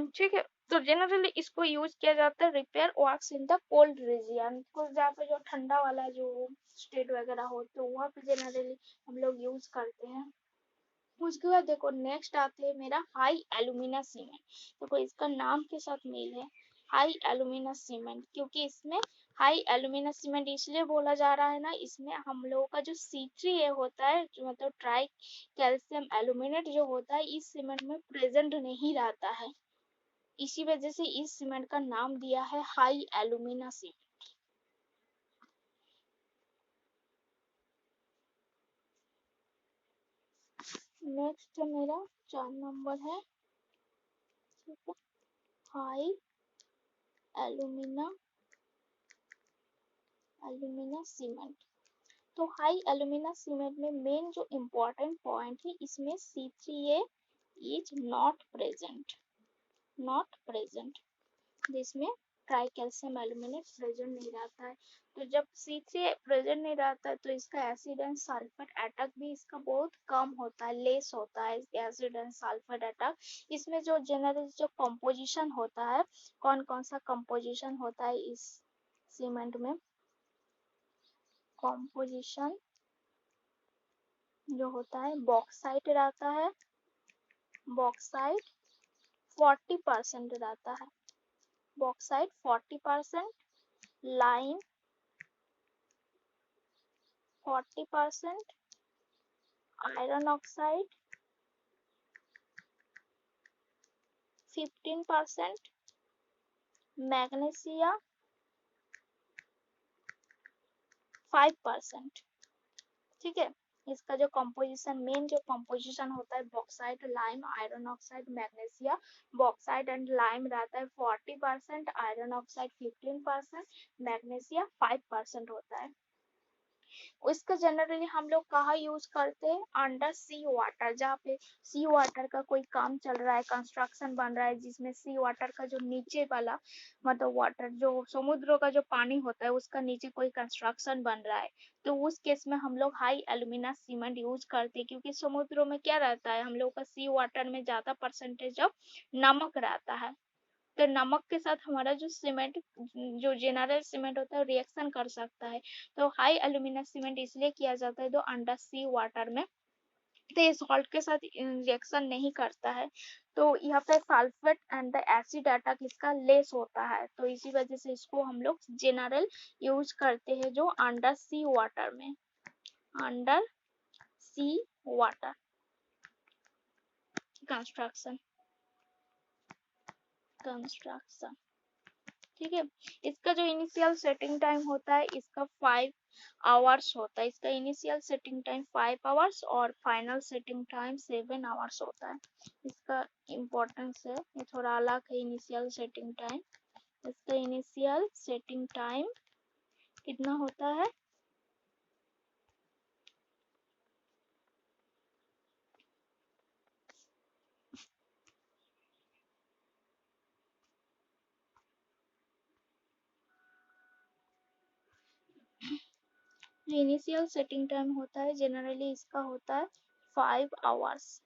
S1: ठीक है, तो जनरली इसको यूज किया जाता है repair works in the cold region, जहाँ पे जो ठंडा वाला जो स्टेट वगैरह हो तो वहाँ पे जनरली हम लोग यूज करते हैं। उसके बाद देखो नेक्स्ट आते हैं मेरा हाई एल्यूमिना सीमेंट। देखो इसका नाम के साथ मेल है, हाई एल्यूमिना सीमेंट, क्योंकि इसमें हाई एल्यूमिना सीमेंट इसलिए बोला जा रहा है ना, इसमें हम लोगों का जो C3A होता है, जो मतलब ट्राई कैल्शियम एल्यूमिनेट जो होता है, इस सीमेंट में प्रेजेंट नहीं रहता है, इसी वजह से इस सीमेंट का नाम दिया है हाई एल्यूमिना सीमेंट। नेक्स्ट मेरा 4 नंबर है, ठीक है, हाई एल्यूमिना सीमेंट। तो हाई एल्यूमिना सीमेंट में मेन जो इम्पोर्टेंट पॉइंट है, इसमें C3A इज नॉट प्रेजेंट, जिसमें ट्राई कैल्शियम एल्यूमिनेट प्रेजेंट नहीं रहता है। तो जब C3A प्रेजेंट नहीं रहता है तो इसका एसिड एंड सल्फर अटैक भी इसका बहुत कम होता है, लेस होता है एसिड एंड सल्फर अटैक। इसमें जो जनरल जो कंपोजिशन होता है, कौन कौन सा कंपोजिशन होता है इस सीमेंट में, कॉम्पोजिशन जो होता है बॉक्साइट रहता है, बॉक्साइट 40% रहता है, bauxite 40%, lime 40%, iron oxide 15%, magnesia 5%। ठीक है, इसका जो कंपोजिशन, मेन जो कंपोजिशन होता है bauxite, lime, iron oxide, magnesia, bauxite and lime रहता है 40%, आयरन ऑक्साइड 15%, मैग्नीशिया 5% होता है। इसका जनरली हम लोग कहाँ यूज करते हैं, अंडर सी वाटर, जहाँ पे सी वाटर का कोई काम चल रहा है, कंस्ट्रक्शन बन रहा है, जिसमें सी वाटर का जो नीचे वाला मतलब वाटर जो समुद्र का जो पानी होता है उसका नीचे कोई कंस्ट्रक्शन बन रहा है, तो उस केस में हम लोग हाई एल्यूमिना सीमेंट यूज करते हैं, क्योंकि समुद्रों में क्या रहता है, हम लोग का सी वाटर में ज्यादा परसेंटेज ऑफ नमक रहता है, तो नमक के साथ हमारा जो सीमेंट, जो जेनरल सीमेंट होता है रिएक्शन कर सकता है, तो हाई एल्यूमिना सीमेंट इसलिए किया जाता है तो अंडर सी वाटर में, तो ये सॉल्ट के साथ रिएक्शन नहीं करता है, तो यहाँ पे sulphate and the acid attack इसका लेस होता है, तो इसी वजह से इसको हम लोग जेनरल यूज करते हैं जो अंडर सी वाटर में, अंडर सी वाटर कंस्ट्रक्शन, ठीक है। इसका जो इनिशियल सेटिंग टाइम होता है इसका 5 आवर्स होता है, इसका इनिशियल सेटिंग टाइम 5 आवर्स और फाइनल सेटिंग टाइम 7 आवर्स होता है। इसका इम्पोर्टेंस है, ये थोड़ा अलग है इनिशियल सेटिंग टाइम। इसका इनिशियल सेटिंग टाइम कितना होता है, इनिशियल सेटिंग टाइम होता है जनरली इसका होता है 5 आवर्स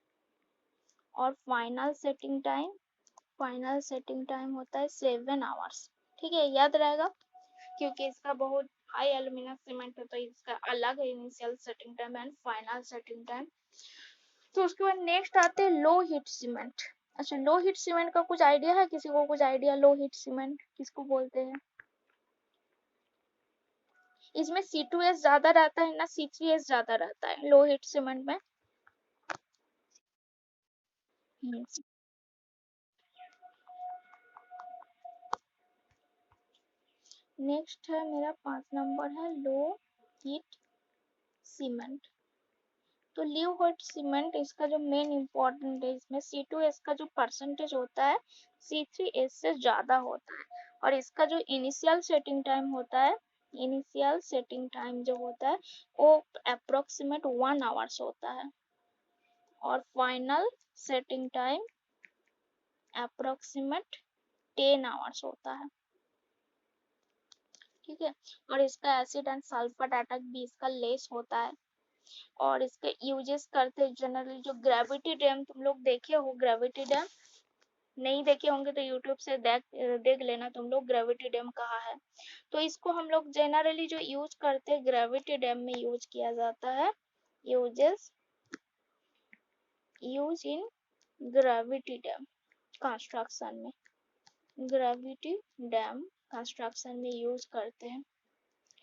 S1: और फाइनल सेटिंग टाइम होता है 7 आवर्स। ठीक है, याद रहेगा, क्योंकि इसका बहुत हाई एल्यूमिना सीमेंट है तो इसका अलग है initial setting time and final setting time. तो उसके बाद नेक्स्ट आते हैं लो हीट सीमेंट। अच्छा, लो हीट सीमेंट का कुछ आइडिया है किसी को, कुछ आइडिया लो हीट सीमेंट किसको बोलते हैं? इसमें C2S ज्यादा रहता है ना C3S ज्यादा रहता है लो हीट सीमेंट में? नेक्स्ट है मेरा 5 नंबर है लो हीट सीमेंट। तो लो हीट सीमेंट इसका जो मेन इम्पोर्टेंट है, इसमें C2S का जो परसेंटेज होता है C3S से ज्यादा होता है, और इसका जो इनिशियल सेटिंग टाइम होता है, इनिशियल सेटिंग टाइम जो होता है वो अप्रोक्सीमेट 1 आवर्स होता है, और final setting time approximate 10 hours होता है। ठीक है, और इसका एसिड एंड सल्फर अटैक भी इसका लेस होता है, और इसके यूजेस करते जनरली जो ग्रेविटी डैम, तुम लोग देखे हो ग्रेविटी डैम? नहीं देखे होंगे तो यूट्यूब से देख लेना तुम लोग ग्रेविटी डैम कहाँ है। तो इसको हम लोग जनरली जो यूज करते हैं ग्रेविटी डैम में यूज किया जाता है, use in gravity dam construction में, ग्रेविटी डैम कंस्ट्रक्शन में यूज करते हैं।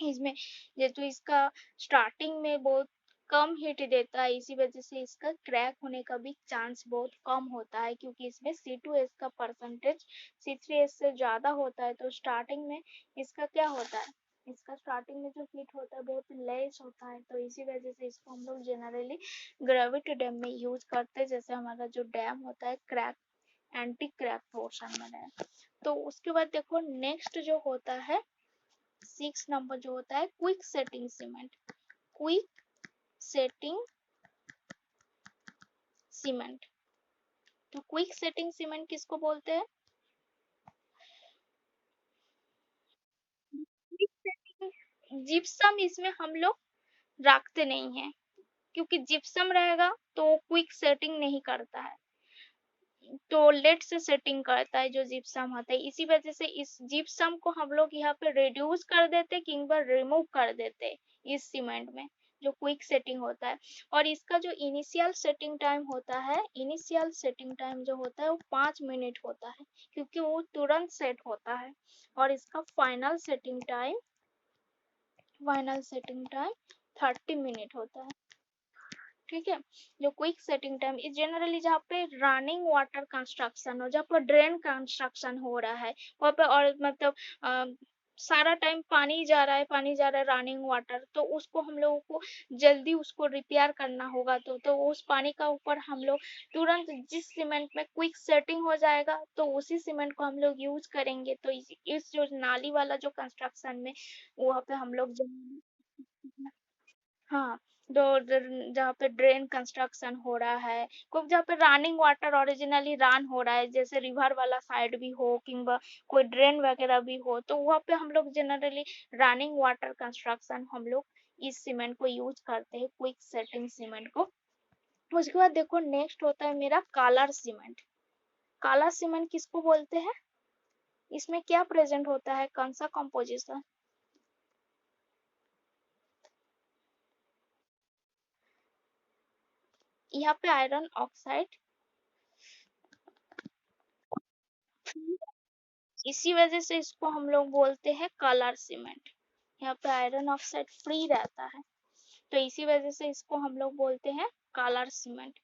S1: इसमें ये तो इसका स्टार्टिंग में बहुत कम हिट देता है, इसी वजह से इसका क्रैक होने का भी चांस बहुत कम होता है, क्योंकि इसमें C2S का परसेंटेज C3S से ज्यादा होता है, तो स्टार्टिंग में इसका क्या होता है, इसका स्टार्टिंग में जो हीट होता है बहुत लेस होता है, तो इसी वजह से इसको हम लोग जनरली ग्रेविटी डैम में यूज करते हैं, जैसे हमारा जो डैम होता है क्रैक, एंटी क्रैक पोर्शन में है। तो उसके बाद देखो नेक्स्ट जो होता है 6 नंबर जो होता है quick setting cement, quick setting cement. तो क्विक सेटिंग सीमेंट किसको बोलते हैं? जिप्सम इसमें हम लोग रखते नहीं है, क्योंकि जिप्सम रहेगा तो क्विक सेटिंग नहीं करता है, तो लेट से सेटिंग करता है जो जिप्सम होता है, इसी वजह से इस जिप्सम को हम लोग यहाँ पे रिड्यूस कर देते, किंग बार रिमूव कर देते, इस सीमेंट में जो क्विक सेटिंग होता है। और इसका जो इनिशियल सेटिंग टाइम होता है, इनिशियल सेटिंग टाइम जो होता है वो 5 मिनट होता है, क्योंकि वो तुरंत सेट होता है। और इसका फाइनल सेटिंग टाइम 30 मिनट होता है। ठीक है। जो क्विक सेटिंग टाइम इस जनरली जहाँ पे रनिंग वाटर कंस्ट्रक्शन हो, जहाँ पर ड्रेन कंस्ट्रक्शन हो रहा है वहाँ पे, और मतलब सारा टाइम पानी जा रहा है, पानी जा रहा है रनिंग वाटर, तो उसको हम लोगों को जल्दी उसको रिपेयर करना होगा। तो उस पानी का ऊपर हम लोग तुरंत जिस सीमेंट में क्विक सेटिंग हो जाएगा तो उसी सीमेंट को हम लोग यूज करेंगे। तो इस जो नाली वाला जो कंस्ट्रक्शन में वहाँ पे हम लोग हाँ, जहाँ पे ड्रेन कंस्ट्रक्शन हो रहा है, कोई जहाँ पे रनिंग वाटर ओरिजिनली रन हो रहा है, जैसे रिवर वाला साइड भी हो किंबा कोई ड्रेन वगैरह भी हो, तो वहाँ पे हम लोग जनरली रनिंग वाटर कंस्ट्रक्शन हम लोग इस सीमेंट को यूज करते हैं, क्विक सेटिंग सीमेंट को। उसके बाद देखो नेक्स्ट होता है मेरा कालर सीमेंट। काला सीमेंट किसको बोलते हैं? इसमें क्या प्रेजेंट होता है, कौन सा कंपोजिशन? यहाँ पे आयरन ऑक्साइड, इसी वजह से इसको हम लोग बोलते हैं कलर सीमेंट। यहाँ पे आयरन ऑक्साइड फ्री रहता है, तो इसी वजह से इसको हम लोग बोलते हैं कलर सीमेंट।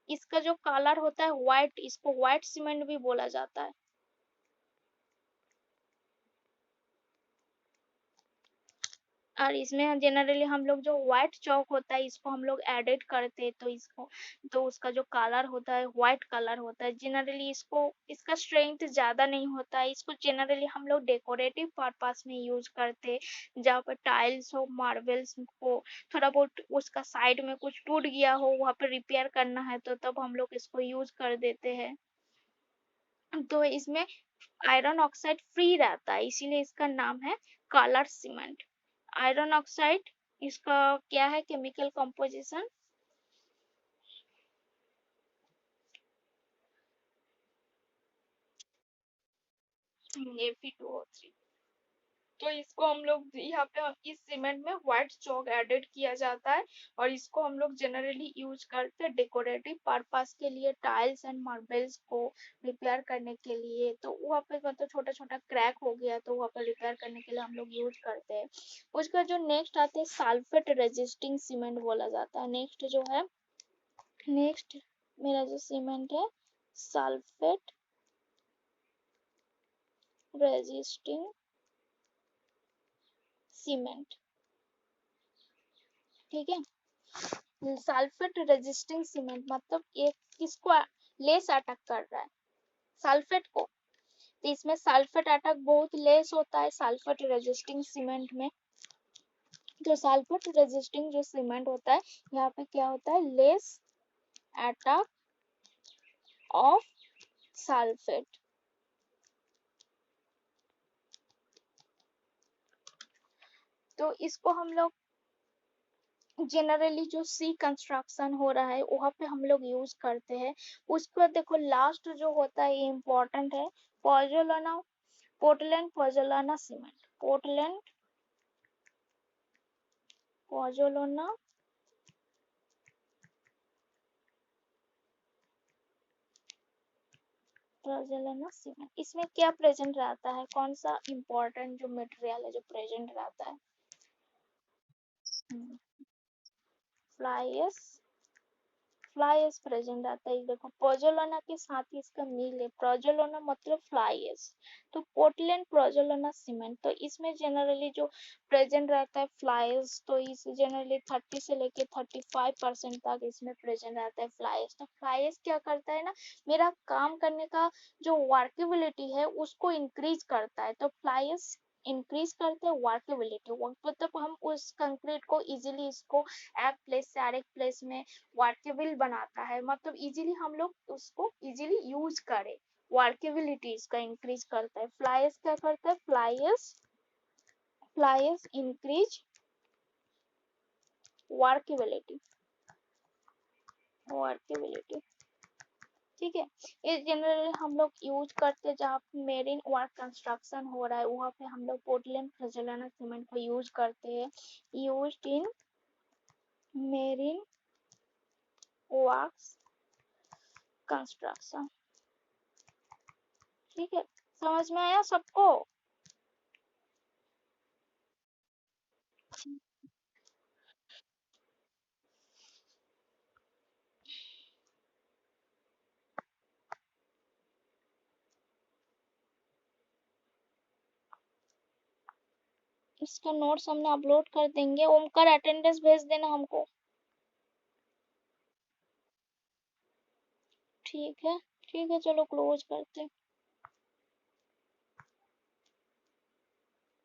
S1: इसका जो कलर होता है व्हाइट, इसको व्हाइट सीमेंट भी बोला जाता है। और इसमें जनरली हम लोग जो व्हाइट चौक होता है इसको हम लोग एडिट करते हैं, तो उसका जो कलर होता है व्हाइट कलर होता है। जनरली इसको, इसका स्ट्रेंथ ज्यादा नहीं होता है, इसको जनरली हम लोग डेकोरेटिव पर्पस में यूज करते हैं। जहाँ पर टाइल्स हो, मार्बल्स को थोड़ा बहुत उसका साइड में कुछ टूट गया हो, वहाँ पे रिपेयर करना है तो तब हम लोग इसको यूज कर देते हैं। तो इसमें आयरन ऑक्साइड फ्री रहता है, इसीलिए इसका नाम है कलर सीमेंट। आयरन ऑक्साइड, इसका क्या है केमिकल कंपोजिशन? Fe2O3। तो इसको हम लोग यहाँ पे इस सीमेंट में व्हाइट चौक एडेड किया जाता है, और इसको हम लोग जनरली यूज करते हैं डेकोरेटिव पर्पस के लिए, टाइल्स एंड मार्बल्स को रिपेयर करने के लिए। तो वहाँ पे मतलब छोटा छोटा क्रैक हो गया तो वहाँ पे रिपेयर करने के लिए हम लोग यूज करते हैं। उसका जो नेक्स्ट आते हैं सल्फेट रेजिस्टिंग सीमेंट बोला जाता है। नेक्स्ट मेरा जो सीमेंट है सल्फेट रेजिस्टिंग सीमेंट। ठीक है। सल्फेट रेजिस्टिंग सीमेंट मतलब एक किसको लेस अटैक कर रहा है, सल्फेट को। तो इसमें सल्फेट अटैक बहुत लेस होता है सल्फेट रेजिस्टिंग सीमेंट में। तो सल्फेट रेजिस्टिंग जो सीमेंट होता है, यहाँ पे क्या होता है, लेस अटैक ऑफ सल्फेट। तो इसको हम लोग जनरली जो सी कंस्ट्रक्शन हो रहा है वहाँ पे हम लोग यूज करते हैं। उसके बाद देखो लास्ट जो होता है ये इम्पोर्टेंट है, Portland Portland cement. Portland cement, इसमें क्या प्रेजेंट रहता है, कौन सा इम्पोर्टेंट जो मटेरियल है जो प्रेजेंट रहता है? फ्लाई फ्लाई प्रेजेंट आता है। देखो पोजोलाना के साथ ही इसका मील है, प्रोजोलाना मतलब फ्लाई। तो पोर्टलैंड प्रोजोलाना सीमेंट, तो इसमें जनरली जो प्रेजेंट रहता है फ्लाइज, तो इस जनरली 30 से लेके 35% तक इसमें प्रेजेंट रहता है फ्लाइज। तो फ्लाइज क्या करता है ना, मेरा काम करने का जो वर्केबिलिटी है उसको इंक्रीज करता है। तो फ्लाइज इंक्रीज करते हैं वर्केबिलिटी, मतलब हम उस कंक्रीट को इजीली इसको एक प्लेस से अरेक प्लेस में वर्केबल बनाता है, मतलब इजीली हम लोग उसको इजीली यूज करें। वर्केबिलिटी इसका इंक्रीज करता है। फ्लाइज क्या करता है, फ्लाइज इंक्रीज वर्केबिलिटी वर्केबिलिटी ठीक है। ये जनरली हम लोग यूज करते जहाँ मेरिन वर्क कंस्ट्रक्शन हो रहा है वहाँ पे हम लोग पोर्टलैंड फ्रेजोलाना सीमेंट को यूज करते हैं। Use in marine work construction. ठीक है, समझ में आया सबको? इसका नोट्स हमने अपलोड कर देंगे। ओमकार अटेंडेंस भेज देना हमको। ठीक है, ठीक है, चलो क्लोज करते हैं।